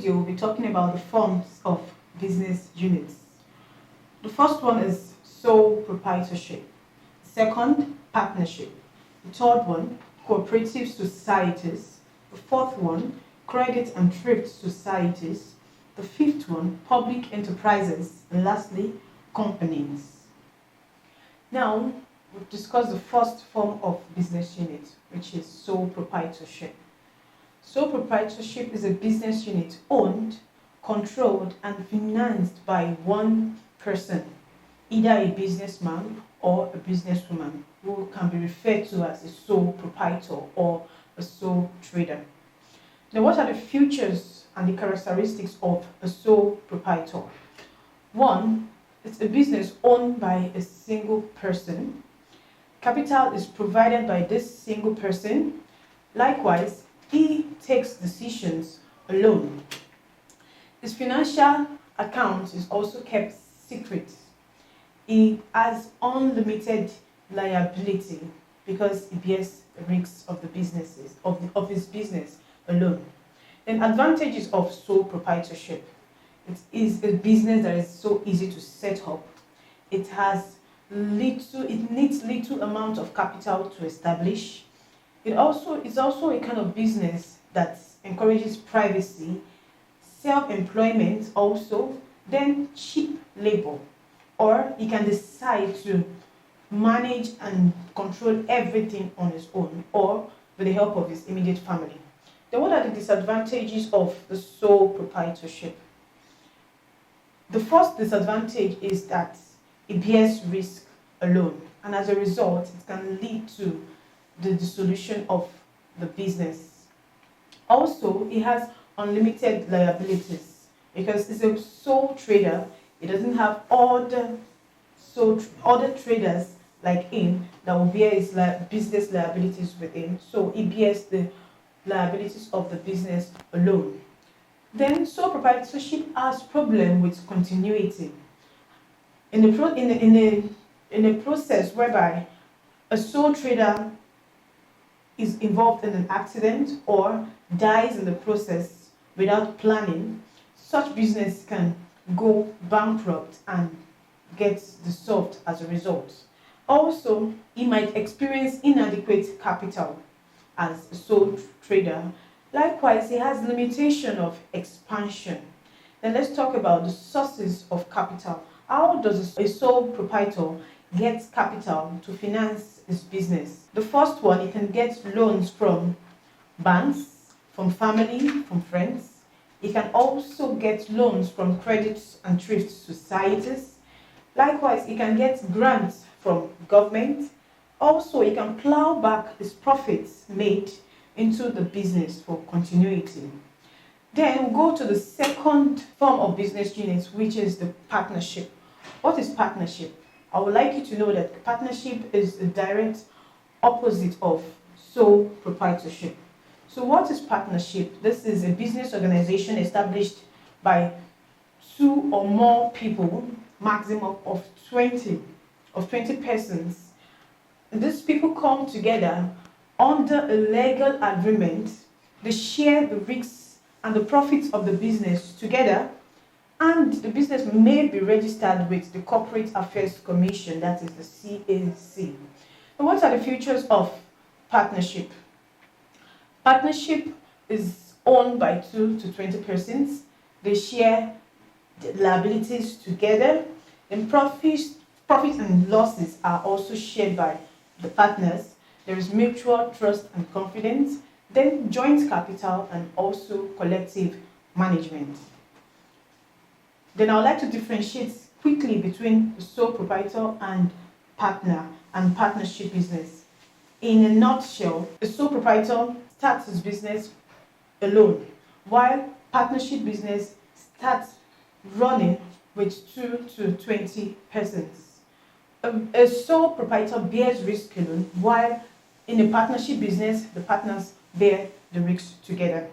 video, we'll be talking about the forms of business units. The first one is sole proprietorship. Second, partnership. The third one, cooperative societies. The fourth one, credit and thrift societies. The fifth one, public enterprises. And lastly, companies. Now, we'll discuss the first form of business unit, which is sole proprietorship. Sole proprietorship is a business unit owned, controlled, and financed by one person, either a businessman or a businesswoman, who can be referred to as a sole proprietor or a sole trader. Now, what are the features and the characteristics of a sole proprietor? One, it's a business owned by a single person. Capital is provided by this single person. Likewise, he takes decisions alone. His financial account is also kept secret. He has unlimited liability because he bears the risks of the businesses of his business alone. Then advantages of sole proprietorship. It is a business that is so easy to set up. It needs little amount of capital to establish. It's also a kind of business that encourages privacy, self-employment also, then cheap labor. Or he can decide to manage and control everything on his own or with the help of his immediate family. Then what are the disadvantages of the sole proprietorship? The first disadvantage is that it bears risk alone, and as a result, it can lead to the dissolution of the business. Also, it has unlimited liabilities because it's a sole trader. It doesn't have other traders like him that will bear his business liabilities with him. So he bears the liabilities of the business alone. Then sole proprietorship has problem with continuity. In a process whereby a sole trader is involved in an accident or dies in the process without planning, such business can go bankrupt and get dissolved as a result. Also, he might experience inadequate capital as a sole trader. Likewise, he has limitation of expansion. Then let's talk about the sources of capital. How does a sole proprietor get capital to finance his business? The first one, he can get loans from banks, from family, from friends. He can also get loans from credit and thrift societies. Likewise, he can get grants from government. Also, he can plow back his profits made into the business for continuity. Then we'll go to the second form of business units, which is the partnership. What is partnership? I would like you to know that partnership is a direct opposite of sole proprietorship. So what is partnership? This is a business organization established by 2 or more people, maximum of 20 persons. These people come together under a legal agreement. They share the risks and the profits of the business together, and the business may be registered with the Corporate Affairs Commission, that is the CAC. And what are the features of partnership? Partnership is owned by 2 to 20 persons. They share the liabilities together, and profits and losses are also shared by the partners. There is mutual trust and confidence, then joint capital, and also collective management. Then I would like to differentiate quickly between the sole proprietor and partner and partnership business. In a nutshell, a sole proprietor starts his business alone, while partnership business starts running with 2 to 20 persons. A sole proprietor bears risk alone, while in a partnership business, the partners bear the risks together.